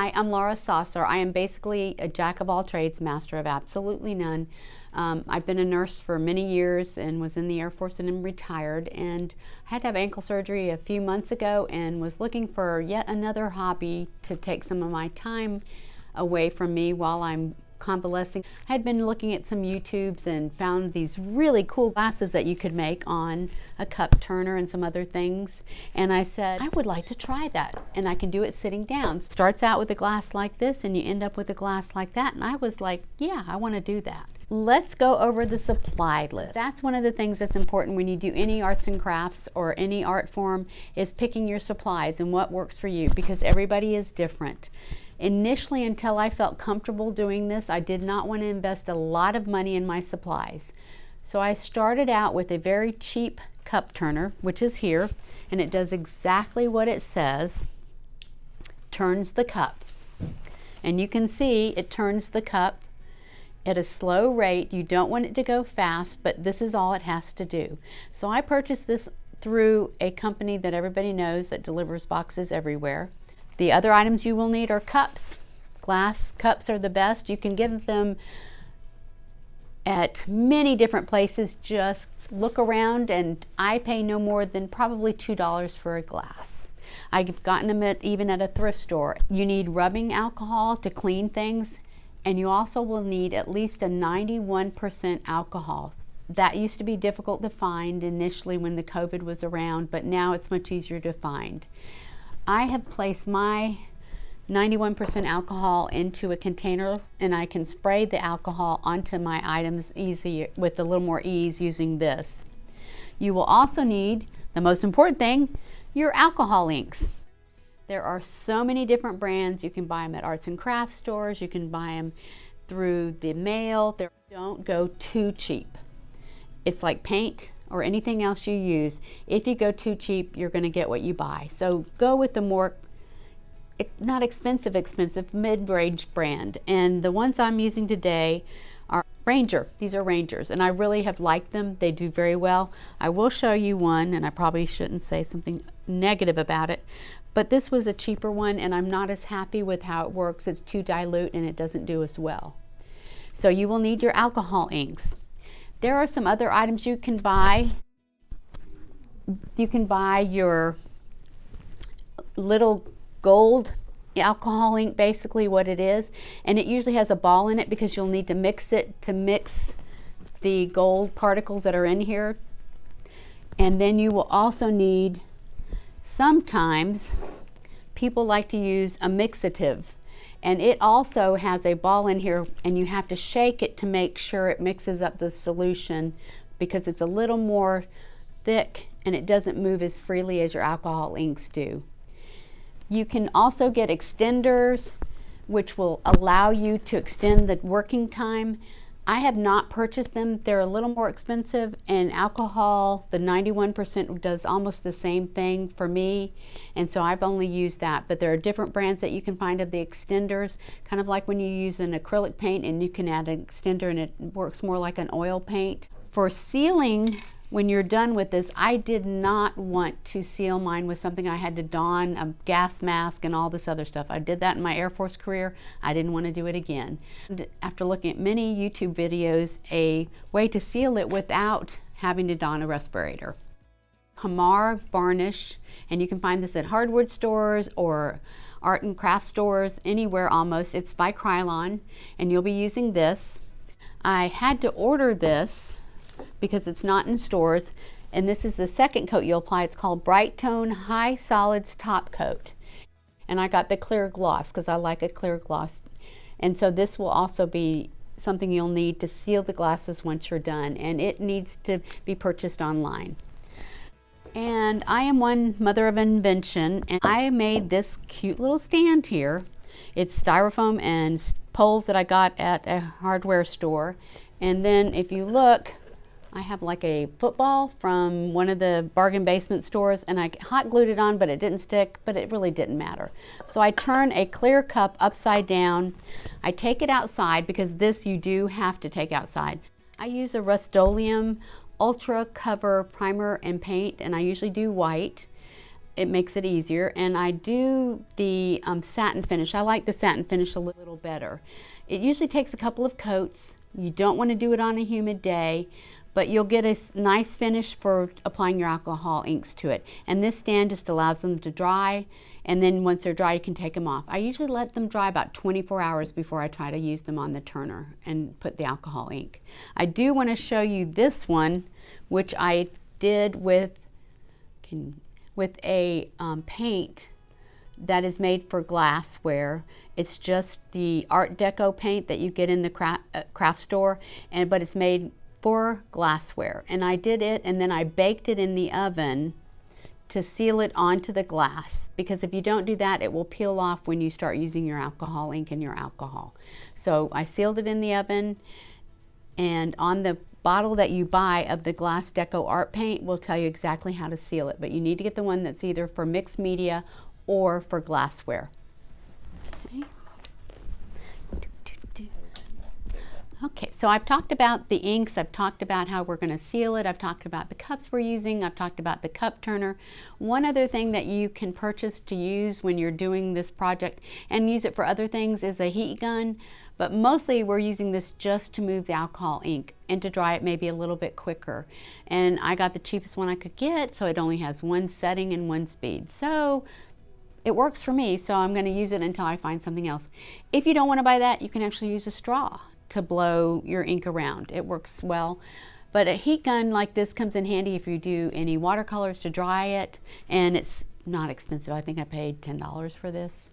Hi, I'm Laura Saucer. I am basically a jack of all trades, master of absolutely none. I've been a nurse for many years and was in the Air Force and am retired, and I had to have ankle surgery a few months ago and was looking for yet another hobby to take some of my time away from me while I'm convalescing. I had been looking at some YouTubes and found these really cool glasses that you could make on a cup turner and some other things, and I said I would like to try that, and I can do it sitting down. Starts out with a glass like this and you end up with a glass like that, and I was like, yeah, I want to do that. Let's go over the supply list. That's one of the things that's important when you do any arts and crafts or any art form, is picking your supplies and what works for you, because everybody is different. Initially, until I felt comfortable doing this, I did not want to invest a lot of money in my supplies. So I started out with a very cheap cup turner, which is here, and it does exactly what it says. Turns the cup. And you can see it turns the cup at a slow rate. You don't want it to go fast, but this is all it has to do. So I purchased this through a company that everybody knows that delivers boxes everywhere. The other items you will need are cups. Glass cups are the best. You can get them at many different places. Just look around, and I pay no more than probably $2 for a glass. I've gotten them even at a thrift store. You need rubbing alcohol to clean things, and you also will need at least a 91% alcohol. That used to be difficult to find initially when the COVID was around, but now it's much easier to find. I have placed my 91% alcohol into a container, and I can spray the alcohol onto my items with a little more ease using this. You will also need, the most important thing, your alcohol inks. There are so many different brands. You can buy them at arts and crafts stores. You can buy them through the mail. Don't go too cheap. It's like paint or anything else you use. If you go too cheap, you're going to get what you buy. So go with the more, not expensive, mid-range brand. And the ones I'm using today are Ranger. These are Rangers, and I really have liked them. They do very well. I will show you one, and I probably shouldn't say something negative about it, but this was a cheaper one, and I'm not as happy with how it works. It's too dilute, and it doesn't do as well. So you will need your alcohol inks. There are some other items you can buy. You can buy your little gold alcohol ink, basically what it is, and it usually has a ball in it because you'll need to mix it to mix the gold particles that are in here. And then you will also need, sometimes people like to use a mixative, and it also has a ball in here, and you have to shake it to make sure it mixes up the solution, because it's a little more thick and it doesn't move as freely as your alcohol inks do. You can also get extenders, which will allow you to extend the working time. I have not purchased them. They're a little more expensive, and alcohol, the 91%, does almost the same thing for me, and so I've only used that. But there are different brands that you can find of the extenders, kind of like when you use an acrylic paint and you can add an extender and it works more like an oil paint. For sealing, when you're done with this, I did not want to seal mine with something I had to don a gas mask and all this other stuff. I did that in my Air Force career. I didn't want to do it again. After looking at many YouTube videos, a way to seal it without having to don a respirator. Hamar varnish, and you can find this at hardwood stores or art and craft stores, anywhere almost. It's by Krylon, and you'll be using this. I had to order this because it's not in stores, and this is the second coat you'll apply. It's called Bright Tone High Solids Top Coat, and I got the clear gloss because I like a clear gloss, and so this will also be something you'll need to seal the glasses once you're done, and it needs to be purchased online. And I am one mother of invention, and I made this cute little stand here. It's styrofoam and poles that I got at a hardware store, and then if you look, I have like a football from one of the bargain basement stores, and I hot glued it on, but it didn't stick, but it really didn't matter. So I turn a clear cup upside down. I take it outside, because this you do have to take outside. I use a Rust-Oleum Ultra Cover primer and paint, and I usually do white. it makes it easier. And I do the satin finish. I like the satin finish a little better. It usually takes a couple of coats. You don't want to do it on a humid day, but you'll get a nice finish for applying your alcohol inks to it. And this stand just allows them to dry, and then once they're dry you can take them off. I usually let them dry about 24 hours before I try to use them on the turner and put the alcohol ink. I do want to show you this one, which I did with a paint that is made for glassware. It's just the Art Deco paint that you get in the craft store, but it's made for glassware. And I did it, and then I baked it in the oven to seal it onto the glass, because if you don't do that, it will peel off when you start using your alcohol ink and your alcohol. So I sealed it in the oven, and on the bottle that you buy of the Glass Deco art paint will tell you exactly how to seal it, but you need to get the one that's either for mixed media or for glassware. Okay. Okay, so I've talked about the inks, I've talked about how we're going to seal it, I've talked about the cups we're using, I've talked about the cup turner. One other thing that you can purchase to use when you're doing this project and use it for other things is a heat gun, but mostly we're using this just to move the alcohol ink and to dry it maybe a little bit quicker. And I got the cheapest one I could get, so it only has one setting and one speed. So it works for me, so I'm going to use it until I find something else. If you don't want to buy that, you can actually use a straw to blow your ink around. It works well. But a heat gun like this comes in handy if you do any watercolors to dry it, and it's not expensive. I think I paid $10 for this.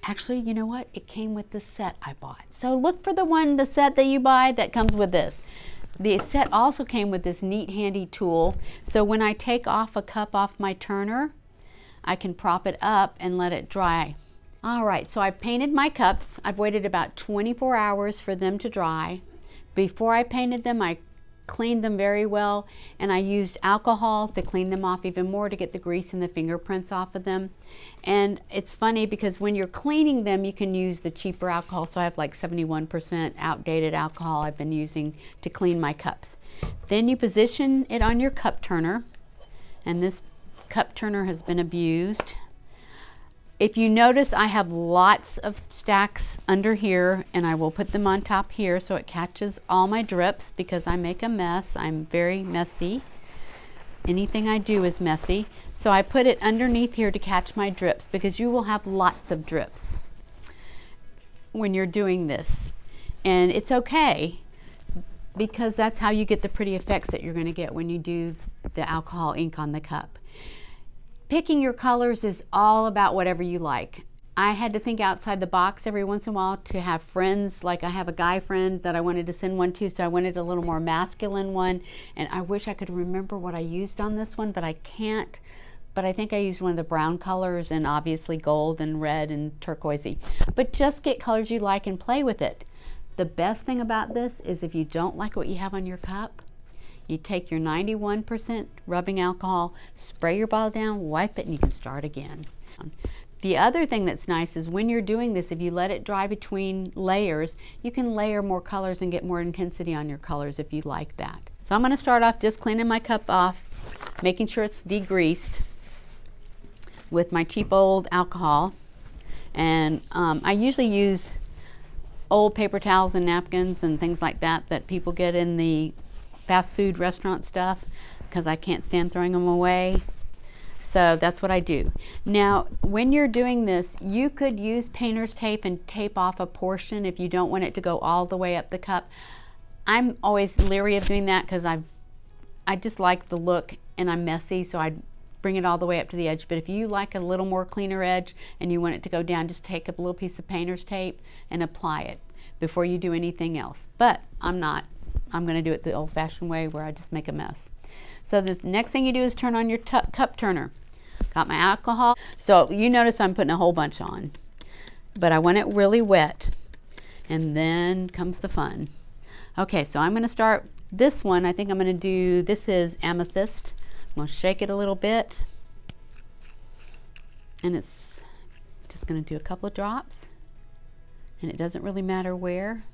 Actually, you know what? It came with the set I bought. So look for the set that you buy that comes with this. The set also came with this neat handy tool. So when I take off a cup off my turner, I can prop it up and let it dry. All right, so I've painted my cups. I've waited about 24 hours for them to dry. Before I painted them, I cleaned them very well, and I used alcohol to clean them off even more to get the grease and the fingerprints off of them. And it's funny because when you're cleaning them, you can use the cheaper alcohol. So I have like 71% outdated alcohol I've been using to clean my cups. Then you position it on your cup turner, and this cup turner has been abused. If you notice, I have lots of stacks under here, and I will put them on top here so it catches all my drips because I make a mess. I'm very messy. Anything I do is messy. So I put it underneath here to catch my drips, because you will have lots of drips when you're doing this. And it's okay, because that's how you get the pretty effects that you're going to get when you do the alcohol ink on the cup. Picking your colors is all about whatever you like. I had to think outside the box every once in a while to have friends. Like I have a guy friend that I wanted to send one to, so I wanted a little more masculine one. And I wish I could remember what I used on this one, but I can't. But I think I used one of the brown colors, and obviously gold and red and turquoisey. But just get colors you like and play with it. The best thing about this is if you don't like what you have on your cup, you take your 91% rubbing alcohol, spray your bottle down, wipe it, and you can start again. The other thing that's nice is when you're doing this, if you let it dry between layers, you can layer more colors and get more intensity on your colors if you like that. So I'm going to start off just cleaning my cup off, making sure it's degreased with my cheap old alcohol. And I usually use old paper towels and napkins and things like that that people get in the fast food restaurant stuff, because I can't stand throwing them away. So that's what I do. Now, when you're doing this, you could use painter's tape and tape off a portion if you don't want it to go all the way up the cup. I'm always leery of doing that because I just like the look, and I'm messy, so I bring it all the way up to the edge. But if you like a little more cleaner edge and you want it to go down, just take a little piece of painter's tape and apply it before you do anything else. But I'm going to do it the old-fashioned way where I just make a mess. So the next thing you do is turn on your cup turner. Got my alcohol. So you notice I'm putting a whole bunch on, but I want it really wet. And then comes the fun. Okay, so I'm going to start this one. I think I'm going to do, this is Amethyst. I'm going to shake it a little bit. And it's just going to do a couple of drops. And it doesn't really matter where.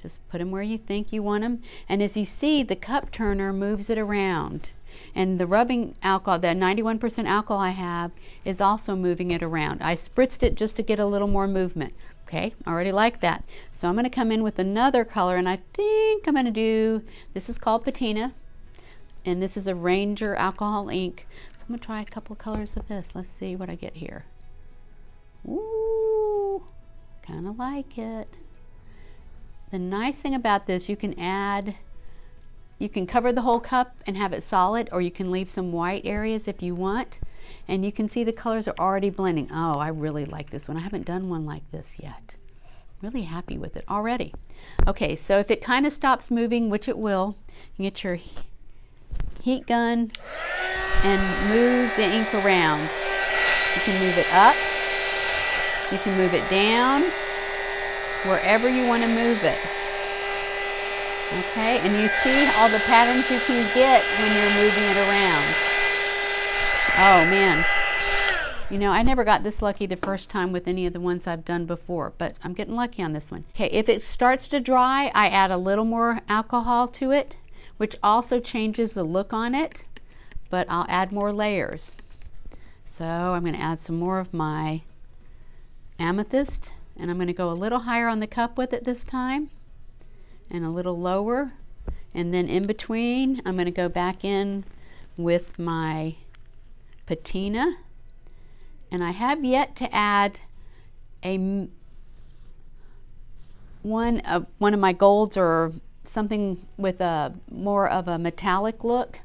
Just put them where you think you want them. And as you see, the cup turner moves it around. And the rubbing alcohol, that 91% alcohol I have, is also moving it around. I spritzed it just to get a little more movement. Okay, I already like that. So I'm going to come in with another color, and I think I'm going to do, this is called Patina, and this is a Ranger alcohol ink. So I'm going to try a couple of colors of this. Let's see what I get here. Ooh, kind of like it. The nice thing about this, you can cover the whole cup and have it solid, or you can leave some white areas if you want. And you can see the colors are already blending. Oh, I really like this one. I haven't done one like this yet. Really happy with it already. Okay, so if it kind of stops moving, which it will, you get your heat gun and move the ink around. You can move it up. You can move it down, wherever you want to move it. Okay, and you see all the patterns you can get when you're moving it around. Oh man, you know, I never got this lucky the first time with any of the ones I've done before, but I'm getting lucky on this one. Okay, if it starts to dry, I add a little more alcohol to it, which also changes the look on it, but I'll add more layers. So I'm going to add some more of my Amethyst, and I'm going to go a little higher on the cup with it this time, and a little lower, and then in between I'm going to go back in with my Patina, and I have yet to add one of my golds or something with a more of a metallic look,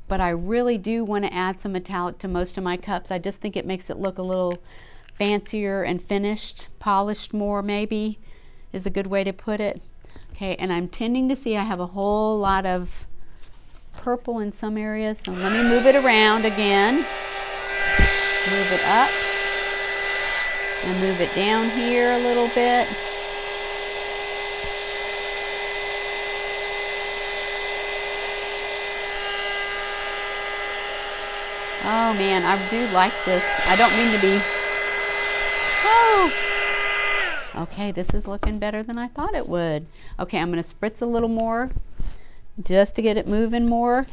but I really do want to add some metallic to most of my cups. I just think it makes it look a little fancier and finished, polished more maybe is a good way to put it. Okay, and I'm tending to see I have a whole lot of purple in some areas, so let me move it around again. Move it up and move it down here a little bit. Oh man, I do like this. I don't mean to be... Oh! Okay, this is looking better than I thought it would. Okay, I'm going to spritz a little more just to get it moving more.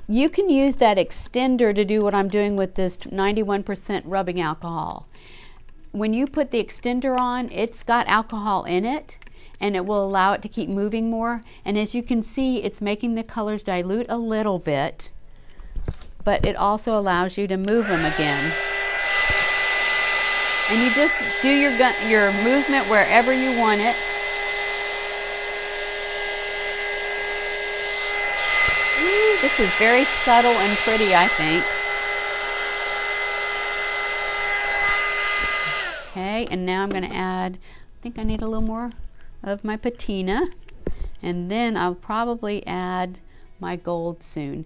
You can use that extender to do what I'm doing with this 91% rubbing alcohol. When you put the extender on, it's got alcohol in it, and it will allow it to keep moving more. And as you can see, it's making the colors dilute a little bit, but it also allows you to move them again. And you just do your movement wherever you want it. Ooh, this is very subtle and pretty, I think. Okay, and now I'm going to add, I think I need a little more of my Patina. And then I'll probably add my gold soon.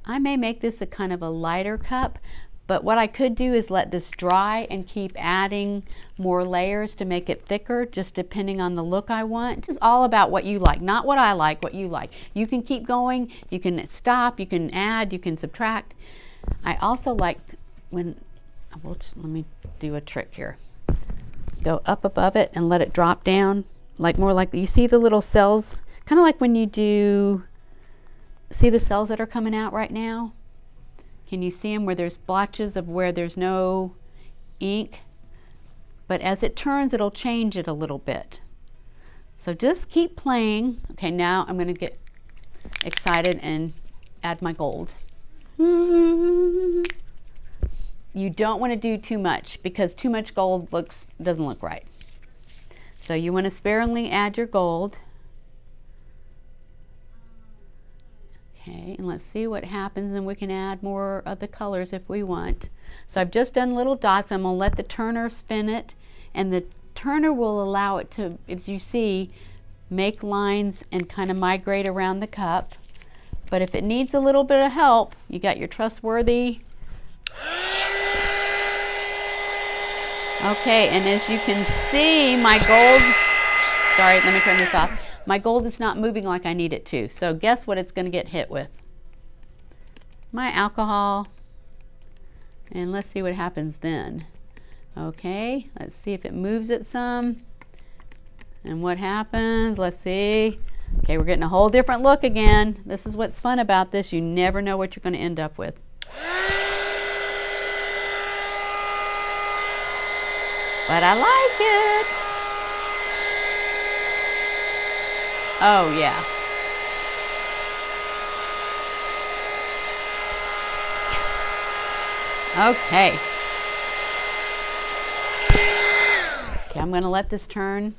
I may make this a kind of a lighter cup, but what I could do is let this dry and keep adding more layers to make it thicker, just depending on the look I want. It's just all about what you like, not what I like, what you like. You can keep going, you can stop, you can add, you can subtract. I also like when, let me do a trick here. Go up above it and let it drop down, like more like, you see the little cells, kind of like when you do, see the cells that are coming out right now? Can you see them where there's blotches of where there's no ink? But as it turns, it'll change it a little bit. So just keep playing. Okay, now I'm going to get excited and add my gold. You don't want to do too much, because too much gold doesn't look right. So you want to sparingly add your gold. Okay, and let's see what happens, and we can add more of the colors if we want. So I've just done little dots. I'm going to let the turner spin it, and the turner will allow it to, as you see, make lines and kind of migrate around the cup. But if it needs a little bit of help, you got your trustworthy. Okay, and as you can see, my gold, sorry, let me turn this off. My gold is not moving like I need it to. So guess what it's going to get hit with? My alcohol. And let's see what happens then. Okay, let's see if it moves it some. And what happens? Let's see. Okay, we're getting a whole different look again. This is what's fun about this. You never know what you're going to end up with. But I like it. Oh, yeah. Yes. Okay. Okay, I'm going to let this turn.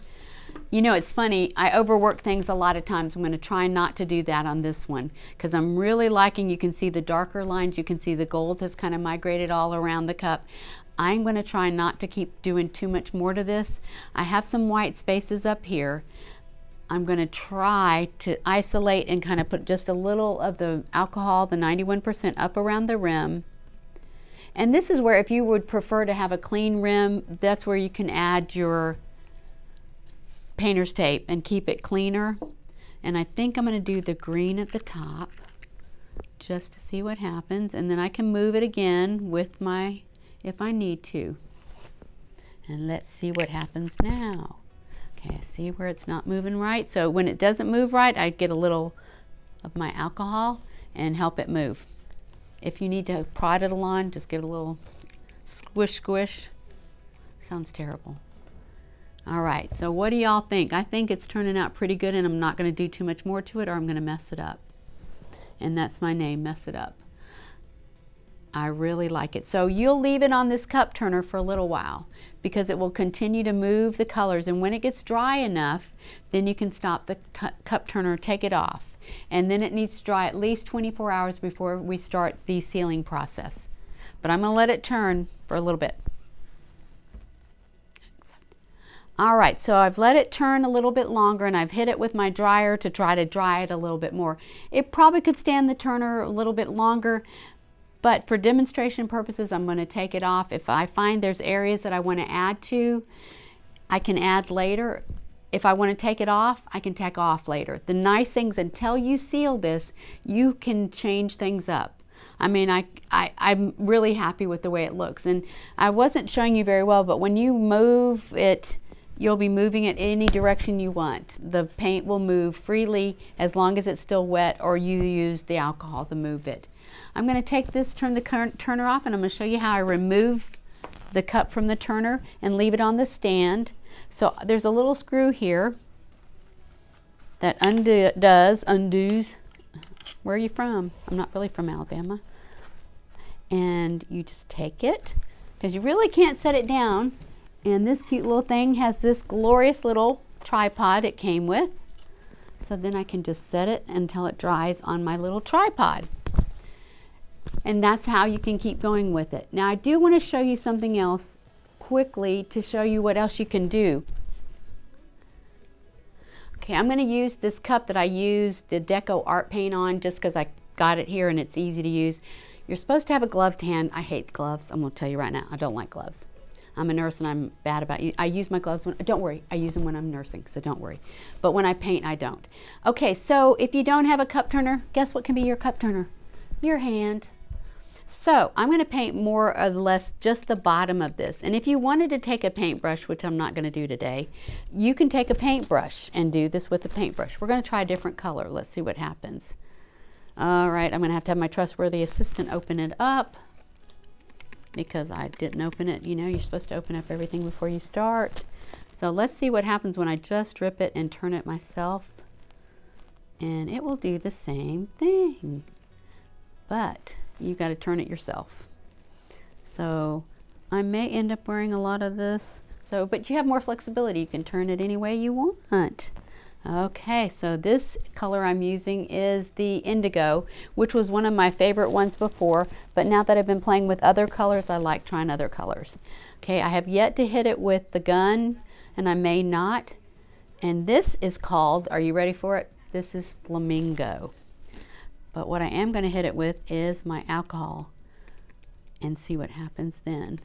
You know, it's funny, I overwork things a lot of times. I'm going to try not to do that on this one because I'm really liking, you can see the darker lines, you can see the gold has kind of migrated all around the cup. I'm going to try not to keep doing too much more to this. I have some white spaces up here. I'm going to try to isolate and kind of put just a little of the alcohol, the 91%, up around the rim. And this is where, if you would prefer to have a clean rim, that's where you can add your painter's tape and keep it cleaner. And I think I'm going to do the green at the top just to see what happens, and then I can move it again with my, if I need to. And let's see what happens now. Okay, I see where it's not moving right. So when it doesn't move right, I get a little of my alcohol and help it move. If you need to prod it along, just give it a little squish squish. Sounds terrible. All right, so what do y'all think? I think it's turning out pretty good, and I'm not going to do too much more to it or I'm going to mess it up. And that's my name, Mess It Up. I really like it. So you'll leave it on this cup turner for a little while because it will continue to move the colors, and when it gets dry enough, then you can stop the cup turner, take it off. And then it needs to dry at least 24 hours before we start the sealing process. But I'm going to let it turn for a little bit. All right, so I've let it turn a little bit longer, and I've hit it with my dryer to try to dry it a little bit more. It probably could stand the turner a little bit longer, but for demonstration purposes, I'm going to take it off. If I find there's areas that I want to add to, I can add later. If I want to take it off, I can take off later. The nice things, until you seal this, you can change things up. I mean, I'm really happy with the way it looks. And I wasn't showing you very well, but when you move it, you'll be moving it any direction you want. The paint will move freely as long as it's still wet, or you use the alcohol to move it. I'm going to take this, turn the turner off, and I'm going to show you how I remove the cup from the turner and leave it on the stand. So there's a little screw here that undoes. Where are you from? I'm not really from Alabama. And you just take it, because you really can't set it down. And this cute little thing has this glorious little tripod it came with. So then I can just set it until it dries on my little tripod. And that's how you can keep going with it. Now I do want to show you something else quickly to show you what else you can do. Okay, I'm going to use this cup that I used the Deco art paint on just because I got it here and it's easy to use. You're supposed to have a gloved hand. I hate gloves. I'm going to tell you right now, I don't like gloves. I'm a nurse and I'm bad about it. I use my gloves when, don't worry, I use them when I'm nursing, so don't worry. But when I paint, I don't. Okay, so if you don't have a cup turner, guess what can be your cup turner? Your hand. So I'm going to paint more or less just the bottom of this. And if you wanted to take a paintbrush, which I'm not going to do today, you can take a paintbrush and do this with the paintbrush. We're going to try a different color. Let's see what happens. All right, I'm going to have my trustworthy assistant open it up because I didn't open it. You know, you're supposed to open up everything before you start. So let's see what happens when I just drip it and turn it myself. And it will do the same thing. But you got to turn it yourself. So I may end up wearing a lot of this. So, but you have more flexibility. You can turn it any way you want. Okay, so this color I'm using is the Indigo, which was one of my favorite ones before, but now that I've been playing with other colors, I like trying other colors. Okay, I have yet to hit it with the gun, and I may not. And this is called, are you ready for it? This is Flamingo. But what I am going to hit it with is my alcohol and see what happens then.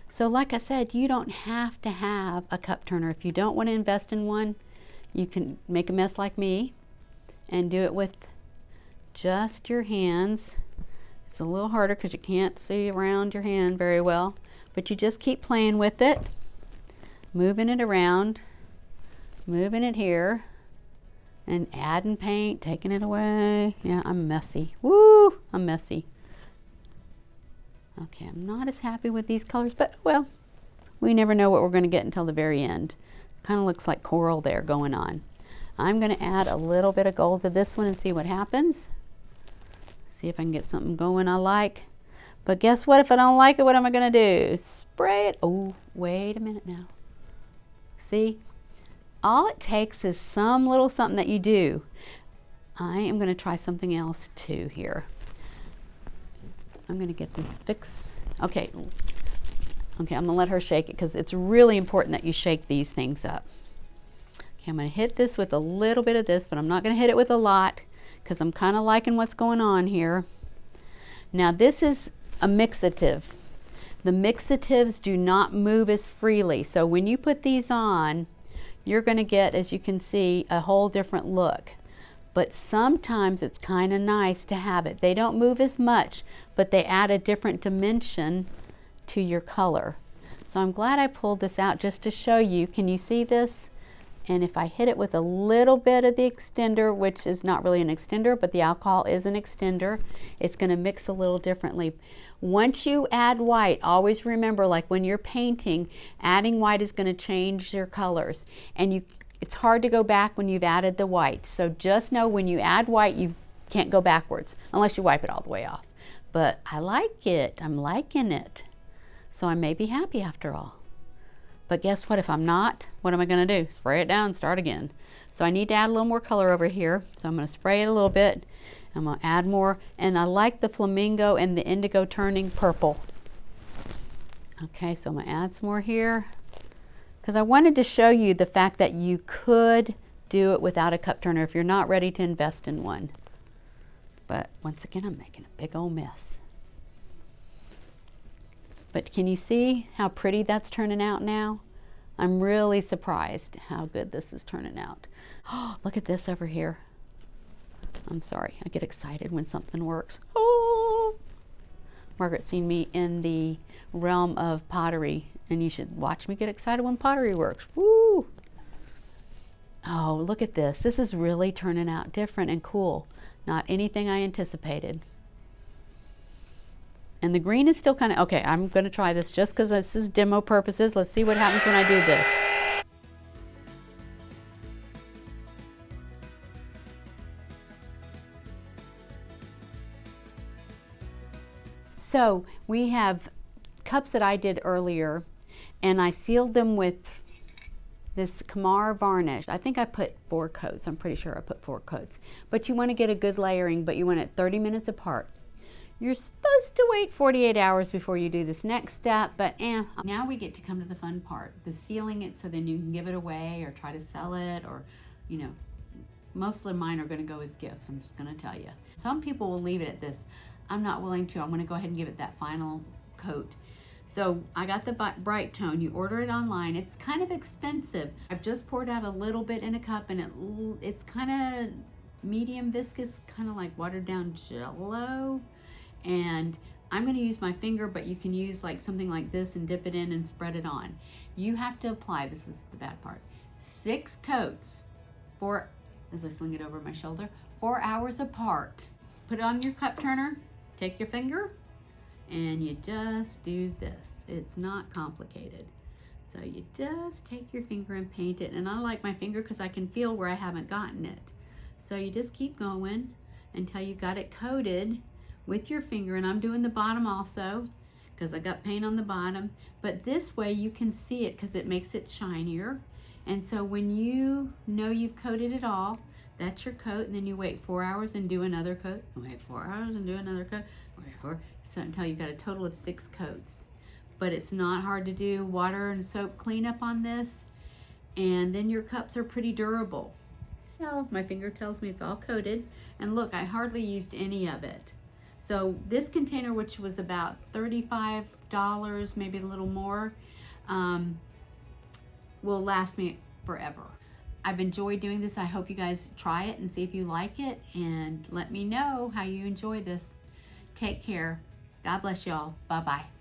So like I said, you don't have to have a cup turner. If you don't want to invest in one, you can make a mess like me and do it with just your hands. It's a little harder because you can't see around your hand very well, but you just keep playing with it, moving it around, moving it here, and adding paint, taking it away. Yeah, I'm messy. Woo, I'm messy. Okay, I'm not as happy with these colors, but well, we never know what we're going to get until the very end. Kind of looks like coral there going on. I'm going to add a little bit of gold to this one and see what happens. See if I can get something going I like. But guess what? If I don't like it, what am I going to do? Spray it. Oh, wait a minute now. See? All it takes is some little something that you do. I am going to try something else too here. I'm going to get this fixed. Okay. Okay, I'm going to let her shake it because it's really important that you shake these things up. Okay, I'm going to hit this with a little bit of this, but I'm not going to hit it with a lot because I'm kind of liking what's going on here. Now this is a mixative. The mixatives do not move as freely. So when you put these on, you're going to get, as you can see, a whole different look. But sometimes it's kind of nice to have it. They don't move as much, but they add a different dimension to your color. So I'm glad I pulled this out just to show you. Can you see this? And if I hit it with a little bit of the extender, which is not really an extender, but the alcohol is an extender, it's going to mix a little differently. Once you add white, always remember, like when you're painting, adding white is going to change your colors. And it's hard to go back when you've added the white. So just know when you add white, you can't go backwards unless you wipe it all the way off. But I like it. I'm liking it. So I may be happy after all. But guess what? If I'm not, what am I going to do? Spray it down and start again. So I need to add a little more color over here. So I'm going to spray it a little bit. I'm going to add more. And I like the flamingo and the indigo turning purple. Okay, so I'm going to add some more here. Because I wanted to show you the fact that you could do it without a cup turner if you're not ready to invest in one. But once again, I'm making a big old mess. But can you see how pretty that's turning out now? I'm really surprised how good this is turning out. Oh, look at this over here. I'm sorry, I get excited when something works. Oh! Margaret's seen me in the realm of pottery, and you should watch me get excited when pottery works. Woo! Oh, look at this. This is really turning out different and cool. Not anything I anticipated. And the green is still kind of, okay, I'm going to try this just because this is demo purposes. Let's see what happens when I do this. So we have cups that I did earlier, and I sealed them with this Kamar varnish. I think I put 4 coats. I'm pretty sure I put 4 coats. But you want to get a good layering, but you want it 30 minutes apart. You're supposed to wait 48 hours before you do this next step, but now we get to come to the fun part, the sealing it so then you can give it away or try to sell it, or, you know, most of mine are going to go as gifts, I'm just going to tell you. Some people will leave it at this. I'm not willing to. I'm going to go ahead and give it that final coat. So I got the bright tone. You order it online. It's kind of expensive. I've just poured out a little bit in a cup, and it's kind of medium viscous, kind of like watered down Jello. And I'm going to use my finger, but you can use like something like this and dip it in and spread it on. You have to apply, this is the bad part, 6 coats as I sling it over my shoulder, 4 hours apart. Put it on your cup turner, take your finger, and you just do this. It's not complicated. So you just take your finger and paint it. And I like my finger because I can feel where I haven't gotten it. So you just keep going until you got it coated with your finger, and I'm doing the bottom also because I got paint on the bottom, but this way you can see it because it makes it shinier. And so when you know you've coated it all, that's your coat, and then you wait 4 hours and do another coat, wait 4 hours and do another coat, so until you've got a total of 6 coats. But it's not hard to do. Water and soap cleanup on this, and then your cups are pretty durable. Well, my finger tells me it's all coated, and look, I hardly used any of it. So this container, which was about $35, maybe a little more, will last me forever. I've enjoyed doing this. I hope you guys try it and see if you like it, and let me know how you enjoy this. Take care. God bless y'all. Bye-bye.